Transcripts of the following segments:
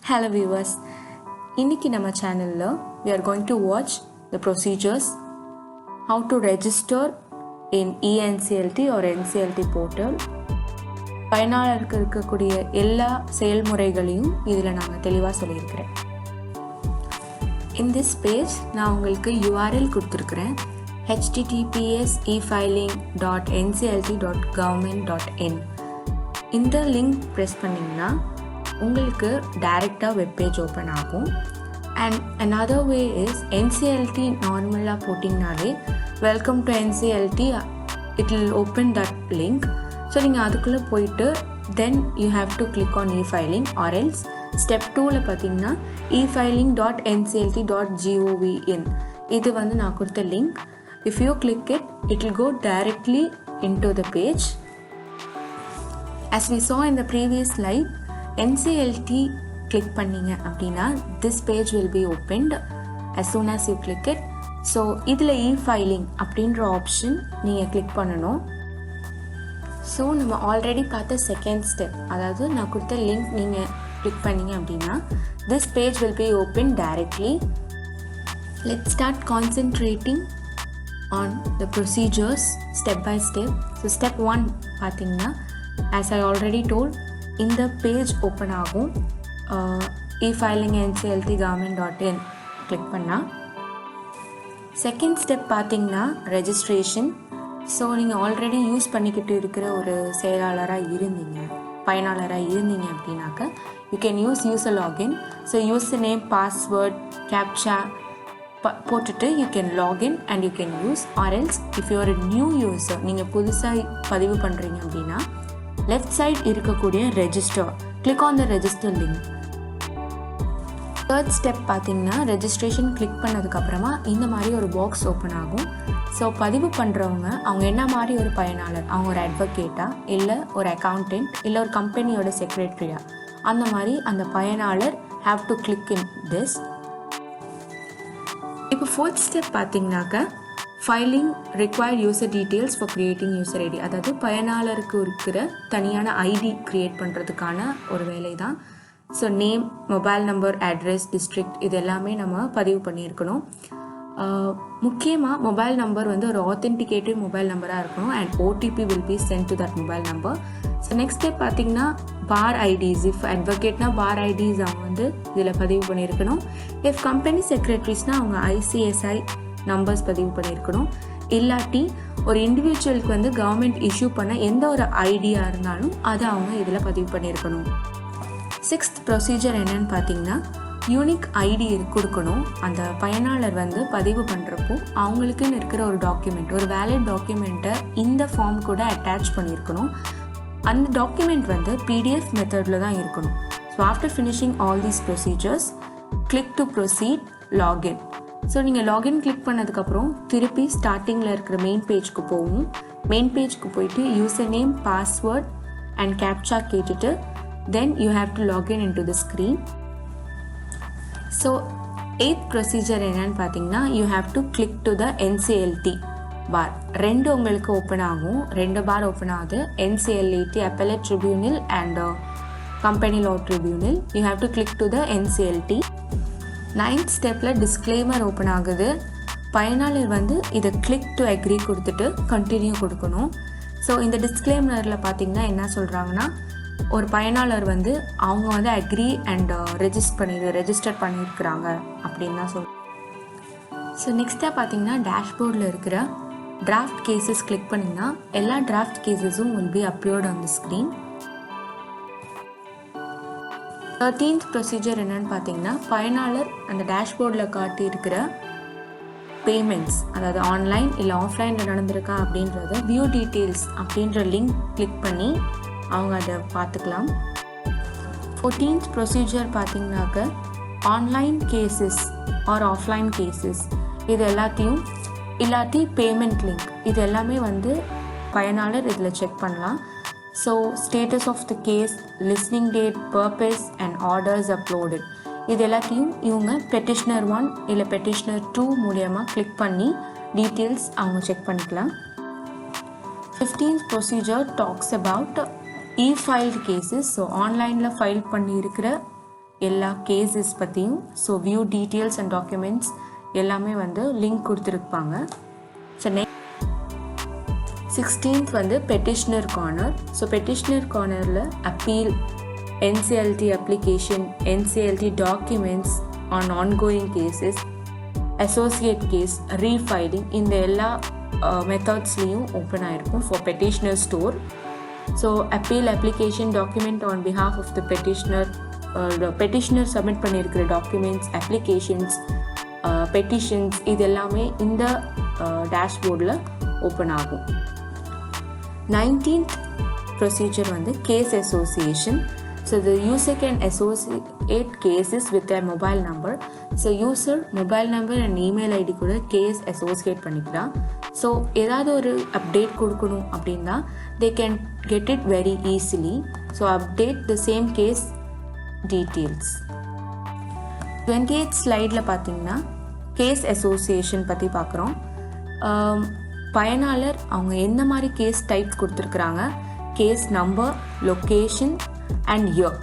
Hello viewers, இன்னைக்கு நம்ம சேனல்ல we are going to watch the procedures how to register in eNCLT or NCLT portal. பயனாளருக்கு இருக்கக்கூடிய எல்லா செயல்முறைகளையும் இதில் நாங்கள் தெளிவாக சொல்லியிருக்கிறேன். In this page நான் உங்களுக்கு URL கொடுத்துருக்கிறேன் https://efiling.nclt.government.in. இந்த லிங்க் ப்ரெஸ் பண்ணிங்கன்னா உங்களுக்கு டைரெக்டாக வெப்பேஜ் ஓப்பன் ஆகும். And another way is NCLT நார்மலாக போட்டிங்கனாலே welcome to NCLT it will open that link. So நீங்கள் அதுக்குள்ளே போயிட்டு then you have to click on e-filing or else step 2ல் பார்த்தீங்கன்னா efiling.nclt.gov.in. இது நான் கொடுத்த link. if you click it will go directly into the page. As we saw in the previous slide, NCLT click பண்ணீங்க அப்படின்னா this page will be opened as soon as you click it. So இதில் e-filing அப்படின்ற option நீங்கள் click பண்ணணும். So நம்ம already பார்த்த second step, அதாவது நான் கொடுத்த லிங்க் நீங்கள் கிளிக் பண்ணீங்க அப்படின்னா this page will be opened directly. Let's start concentrating on the procedures step by step. So step 1 பார்த்தீங்கன்னா as I already told, இந்த பேஜ் ஓப்பன் ஆகும். e-filing NCLT government.in கிளிக் பண்ணால் செகண்ட் ஸ்டெப் பார்த்தீங்கன்னா registration. So நீங்கள் already use பண்ணிக்கிட்டு இருக்கிற ஒரு பயனாளராக இருந்தீங்க அப்படின்னாக்க you can use user login. So user name, password, captcha போட்டுட்டு you can login and you can use. Or else if you are new user, நீங்கள் புதுசாக பதிவு பண்ணுறீங்க அப்படின்னா லெஃப்ட் சைட் இருக்கக்கூடிய register, click on the register link. Third step பார்த்தீங்கன்னா registration click பண்ணதுக்கப்புறமா இந்த மாதிரி ஒரு பாக்ஸ் ஓப்பன் ஆகும். ஸோ பதிவு பண்ணுறவங்க அவங்க என்ன மாதிரி ஒரு பயனாளர், அவங்க ஒரு அட்வொகேட்டா இல்லை ஒரு அக்கௌண்டன்ட் இல்லை ஒரு கம்பெனியோட செக்ரட்டரியா, அந்த மாதிரி அந்த பயனாளர் have to click in this. இப்போ ஃபோர்த் ஸ்டெப் பார்த்தீங்கன்னாக்க filing required user details for creating user ID, அதாவது பயனாளருக்கு இருக்கிற தனியான ஐடி கிரியேட் பண்ணுறதுக்கான ஒரு வேலை தான். So name, mobile number, address, district இது எல்லாமே நம்ம பதிவு பண்ணியிருக்கணும். முக்கியமாக மொபைல் நம்பர் ஒரு ஆத்தென்டிகேட்டிவ் மொபைல் நம்பராக இருக்கணும் and OTP will be sent to that mobile number. So next step பார்த்தீங்கன்னா பார் ஐடிஸ். இஃப் அட்வொகேட்னா பார் ஐடிஸ் அவங்க இதில் பதிவு பண்ணியிருக்கணும். இஃப் கம்பெனி செக்ரட்டரிஸ்னால் அவங்க ICSI நம்பர்ஸ் பதிவு பண்ணியிருக்கணும். இல்லாட்டி ஒரு இண்டிவிஜுவலுக்கு கவர்மெண்ட் இஷ்யூ பண்ண எந்த ஒரு ஐடியா இருந்தாலும் அதை அவங்க இதில் பதிவு பண்ணியிருக்கணும். சிக்ஸ்த் ப்ரொசீஜர் என்னன்னு பார்த்தீங்கன்னா யூனிக் ஐடி கொடுக்கணும். அந்த பயனாளர் பதிவு பண்ணுறப்போ அவங்களுக்குன்னு இருக்கிற ஒரு டாக்குமெண்ட், ஒரு வேலிட் டாக்குமெண்ட்டை இந்த ஃபார்ம் கூட அட்டாச் பண்ணியிருக்கணும். அந்த டாக்குமெண்ட் PDF மெத்தடில் தான் இருக்கணும். So after finishing all these procedures click to proceed login. So நீங்கள் லாகின் கிளிக் பண்ணதுக்கப்புறம் திருப்பி ஸ்டார்டிங்கில் இருக்கிற மெயின் பேஜ்க்கு போகும். மெயின் பேஜ்க்கு போயிட்டு user name, password and captcha கேட்டுட்டு then you have to log in into the screen. So 8th procedure என்னன்னு பார்த்தீங்கன்னா you have to click to the NCLT bar. ரெண்டு உங்களுக்கு ஓப்பன் ஆகும், 2 பார் ஓப்பன் ஆகுது. NCLT Appellate Tribunal and Company Law Tribunal. You have to click to the NCLT. 9th ஸ்டெப்பில் disclaimer open ஆகுது. பயனாளர் இதை click to agree கொடுத்துட்டு கண்டினியூ கொடுக்கணும். ஸோ இந்த டிஸ்க்ளைமரில் பார்த்தீங்கன்னா என்ன சொல்கிறாங்கன்னா, ஒரு பயனாளர் அவங்க அக்ரி அண்ட் ரெஜிஸ்டர் பண்ணியிருக்கிறாங்க அப்படின்னு தான் சொல்லுவோம். ஸோ நெக்ஸ்ட்டாக பார்த்தீங்கன்னா டேஷ்போர்டில் இருக்கிற டிராஃப்ட் கேசஸ் கிளிக் பண்ணிங்கன்னா எல்லா டிராஃப்ட் கேசஸும் will be appeared on the screen. 13th procedure என்னன்னு பார்த்தீங்கன்னா பயனாளர் அந்த டேஷ்போர்டில் காட்டி இருக்கிற பேமெண்ட்ஸ், அதாவது ஆன்லைன் இல்லை ஆஃப்லைனில் நடந்திருக்கா அப்படின்றத வியூ டீட்டெயில்ஸ் அப்படின்ற லிங்க் கிளிக் பண்ணி அவங்க அதை பார்த்துக்கலாம். 14th ப்ரொசீஜர் பார்த்தீங்கன்னாக்க online cases or offline cases இது எல்லாத்தையும் இல்லாட்டி பேமெண்ட் லிங்க் இது எல்லாமே பயனாளர் இதில் செக் பண்ணலாம். So status of the case, listening date, purpose and orders uploaded இது எல்லாத்தையும் இவங்க பெட்டிஷனர் 1 இல்லை பெட்டிஷனர் 2 மூலியமாக கிளிக் பண்ணி டீட்டெயில்ஸ் அவங்க செக் பண்ணிக்கலாம். 15th procedure talks about e-filed cases. So ஆன்லைனில் ஃபைல் பண்ணியிருக்கிற எல்லா கேசஸ் பற்றியும், so view details and documents எல்லாமே வந்து லிங்க் கொடுத்துருப்பாங்க. ஸோ 16th வந்து பெட்டிஷனர் கார்னர். ஸோ பெட்டிஷனர் கார்னரில் appeal, NCLT application, NCLT documents on ongoing cases, associate case, refiling, இந்த எல்லா மெத்தட்ஸ்லேயும் ஓப்பன் ஆகிருக்கும் for petitioner store. So appeal application, document on behalf of the petitioner submit பண்ணியிருக்கிற documents, applications, petitions, இது எல்லாமே இந்த டேஷ்போர்டில் ஓப்பன் ஆகும். 19th ப்ரொசீஜர் வந்து case association. So the user can associate cases with their mobile number. So user mobile number and email ID கூட case associate பண்ணிக்கலாம். So ஏதாவது ஒரு அப்டேட் கொடுக்கணும் அப்படின்னா they can get it very easily. So update the same case details. 28th ஸ்லைடில் பார்த்தீங்கன்னா case association பற்றி பார்க்குறோம். பயனாளர் அவங்க எந்த மாதிரி கேஸ் டைப் கொடுத்துருக்குறாங்க, case number, location and year,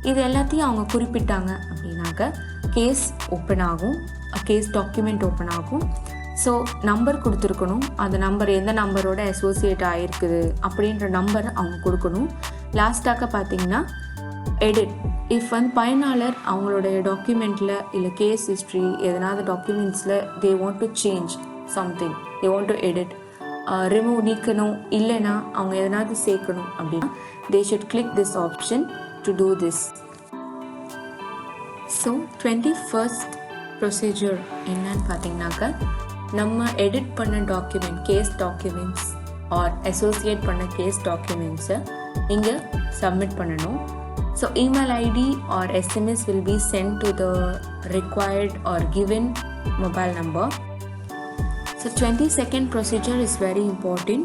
இது எல்லாத்தையும் அவங்க குறிப்பிட்டாங்க அப்படின்னாக்க கேஸ் ஓப்பன் ஆகும், கேஸ் டாக்குமெண்ட் ஓப்பன் ஆகும். ஸோ நம்பர் கொடுத்துருக்கணும், அந்த நம்பர் எந்த நம்பரோட அசோசியேட் ஆகிருக்குது அப்படின்ற நம்பர் அவங்க கொடுக்கணும். லாஸ்ட்டாக பார்த்தீங்கன்னா எடிட், இஃப் வந்து பயனாளர் அவங்களுடைய டாக்குமெண்ட்டில் இல்லை கேஸ் ஹிஸ்ட்ரி எதனாவது டாக்குமெண்ட்ஸில் they want to change something, they want to edit, remove, நீக்கணும், இல்லைன்னா அவங்க எதனாவது சேர்க்கணும் அப்படின்னா they should click this option to do this. So 21st procedure என்னன்னு பார்த்தீங்கன்னாக்க நம்ம எடிட் பண்ண document, case documents or associate பண்ண கேஸ் டாக்குமெண்ட்ஸை இங்கே சப்மிட் பண்ணணும். So email ID or SMS will be sent to the required or given mobile number. So 22nd procedure is very important.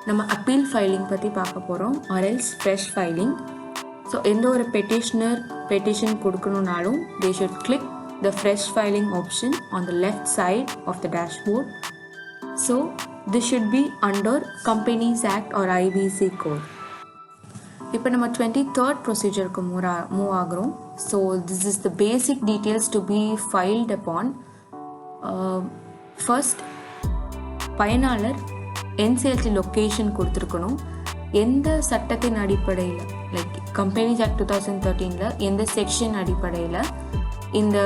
நம்ம appeal filing பற்றி பார்க்க போகிறோம், or else fresh filing. So எந்த ஒரு petition கொடுக்கணுன்னாலும் they should click the fresh filing option on the left side of the dashboard. So this should be under Companies Act or IBC code. இப்போ நம்ம 23rd ப்ரொசீஜருக்கு move ஆகிறோம். So this is the basic details to be filed upon. First, பயனாளர் NCLT location கொடுத்துருக்கணும். எந்த சட்டத்தின் அடிப்படையில், like companies act 2013 எந்த section அடிப்படையில் இந்த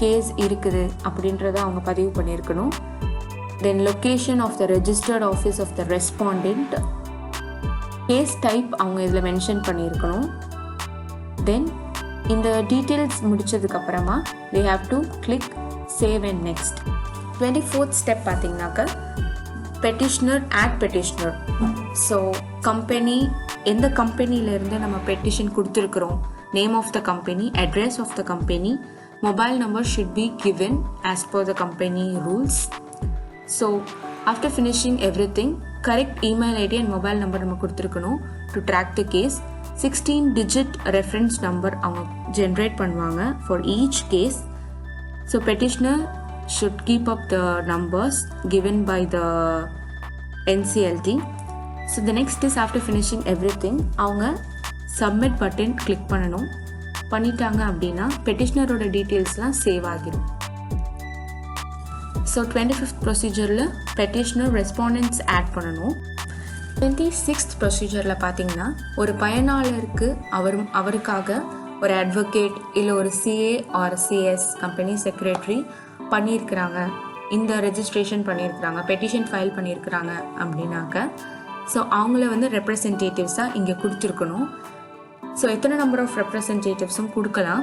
கேஸ் இருக்குது அப்படின்றத அவங்க பதிவு பண்ணியிருக்கணும். Then location of the registered office of the respondent, case type அவங்க இதில் மென்ஷன் பண்ணியிருக்கணும். தென் இந்த டீட்டெயில்ஸ் முடித்ததுக்கப்புறமா they have to click save and next. 24th step பார்த்தீங்கன்னாக்க petitioner add petitioner. So company, எந்த கம்பெனியிலேருந்து நம்ம பெட்டிஷன் கொடுத்துருக்குறோம், name of the company, address of the company, mobile number should be given as per the company rules. So after finishing everything, correct email ID and mobile number நம்ம கொடுத்துருக்கணும் to track the case. 16 digit reference number அவங்க generate பண்ணுவாங்க for each case. So petitioner should keep up the numbers given by the NCLT. So the next is after finishing everything, அவங்க submit button click பண்ணணும். பண்ணிட்டாங்க அப்படின்னா பெட்டிஷனரோட டீட்டெயில்ஸ்லாம் save ஆகிடும். So 25th ப்ரொசீஜரில் petitioner respondents add பண்ணணும். 26th ப்ரொசீஜரில் பார்த்தீங்கன்னா ஒரு பயனாளருக்கு அவருக்காக ஒரு அட்வொகேட் இல்லை ஒரு CA or CS company secretary பண்ணியிருக்கிறாங்க, இந்த ரெஜிஸ்ட்ரேஷன் பண்ணியிருக்கிறாங்க, பெட்டிஷன் ஃபைல் பண்ணியிருக்கிறாங்க அப்படின்னாக்க ஸோ அவங்கள வந்து ரெப்ரசன்டேட்டிவ்ஸாக இங்கே கொடுத்துருக்கணும். ஸோ எத்தனை நம்பர் ஆஃப் ரெப்ரசன்டேட்டிவ்ஸும் கொடுக்கலாம்.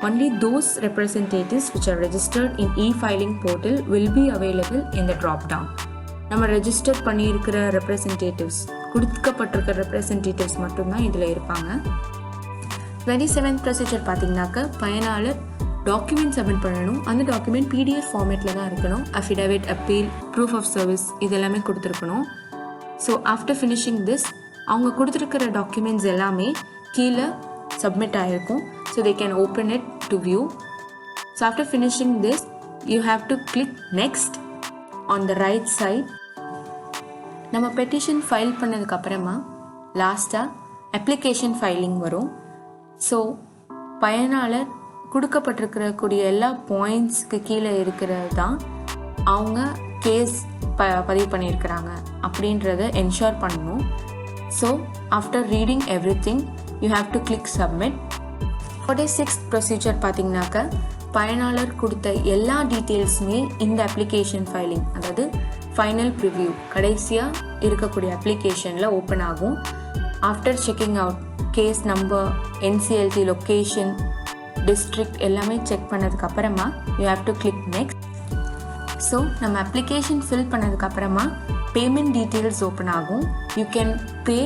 Only those representatives which are registered in e-filing portal will be available in the drop down. நம்ம ரெஜிஸ்டர் பண்ணியிருக்கிற ரெப்ரசன்டேட்டிவ்ஸ், கொடுக்கப்பட்டிருக்கிற ரெப்ரசன்டேட்டிவ்ஸ் மட்டும்தான் இதில் இருப்பாங்க. 27th ப்ரொசீஜர் பார்த்தீங்கன்னாக்க பயனாளர் டாக்குமெண்ட் சப்மிட் பண்ணணும். அந்த டாக்குமெண்ட் PDF ஃபார்மேட்டில் தான் இருக்கணும். Affidavit, appeal, proof of service இதெல்லாமே கொடுத்துருக்கணும். ஸோ ஆஃப்டர் ஃபினிஷிங் திஸ் அவங்க கொடுத்துருக்கிற டாக்குமெண்ட்ஸ் எல்லாமே கீழே சப்மிட் ஆகிருக்கும். So they can open it to view. So after finishing this you have to click next on the right side. நம்ம petition file பண்ணதுக்கப்புறமா லாஸ்ட்டாக அப்ளிகேஷன் ஃபைலிங் வரும். ஸோ பயனாளர் கொடுக்கப்பட்டிருக்கக்கூடிய எல்லா பாயிண்ட்ஸ்க்கு கீழே இருக்கிறது தான் அவங்க கேஸ் பதிவு பண்ணியிருக்கிறாங்க அப்படின்றத என்ஷூர் பண்ணணும். So after reading everything you have to click submit. 46th procedure பார்த்தீங்கன்னாக்க பயனாளர் கொடுத்த எல்லா டீட்டெயில்ஸுமே இந்த அப்ளிகேஷன் ஃபைலிங், அதாவது ஃபைனல் ப்ரிவ்யூ கடைசியாக இருக்கக்கூடிய அப்ளிகேஷனில் ஓப்பன் ஆகும். After checking out case number, NCLT location, district எல்லாமே செக் பண்ணதுக்கப்புறமா you have to click next. So நம்ம அப்ளிகேஷன் ஃபில் பண்ணதுக்கப்புறமா பேமெண்ட் டீட்டெயில்ஸ் ஓப்பன் ஆகும். You can pay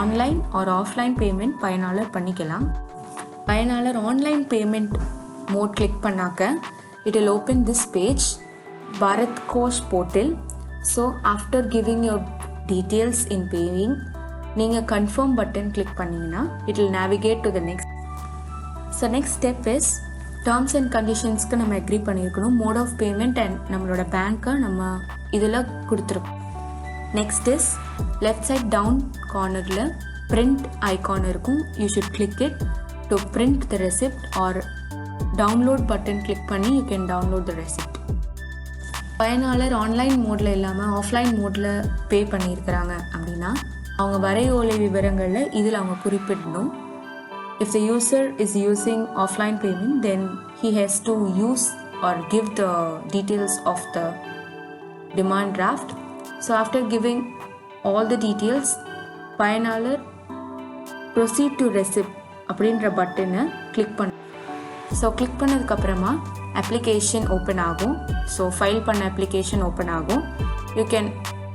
online or offline payment பயனாளர் பண்ணிக்கலாம். பயனாளர் ஆன்லைன் பேமெண்ட் மோட் கிளிக் பண்ணாக்க it will open this page, Bharat Kosh portal. So after giving your details in paying நீங்கள் confirm button click பண்ணிங்கன்னா it will navigate to the next. So next step is terms and கண்டிஷன்ஸ்க்கு நம்ம agree பண்ணியிருக்கணும். Mode of payment and நம்மளோட பேங்க்கை நம்ம இதில் கொடுத்துருக்கோம். Next is left side down கார்னரில் பிரிண்ட் ஐகான் இருக்கும். You should click it to print the receipt or download button click பண்ணி you can download the receipt. பயனாளர் ஆன்லைன் மோடில் இல்லாமல் ஆஃப்லைன் மோடில் பே பண்ணியிருக்கிறாங்க அப்படின்னா அவங்க வரைவோலை விவரங்களில் இதில் அவங்க குறிப்பிடணும். If the user is using offline payment, then he has to use or give the details of the demand draft. So after giving all the details, பயனாளர் proceed to receipt அப்படின்ற பட்டனை கிளிக் பண்ண. ஸோ கிளிக் பண்ணதுக்கப்புறமா application open ஆகும். So file பண்ண application open ஆகும். You can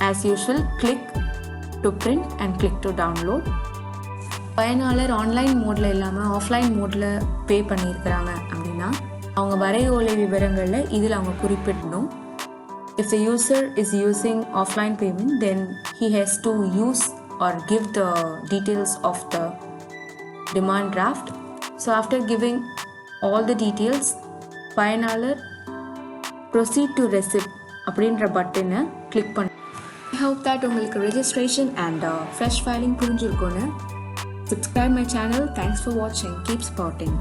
ask usual click to print and click to download. பயனாளர் online மோடில் இல்லாமல் ஆஃப்லைன் மோடில் பே பண்ணியிருக்கிறாங்க அப்படின்னா அவங்க வரைவோலை விவரங்களில் இதில் அவங்க குறிப்பிடணும். If the user is using offline payment, then he has to use or give the details of the demand draft. So after giving all the details, பயனாளர் proceed to receipt அப்படின்ற பட்டனை கிளிக் பண்ண. I hope that உங்களுக்கு registration and fresh filing புரிஞ்சிருக்கும்னு. Subscribe my channel. Thanks for watching. Keep supporting.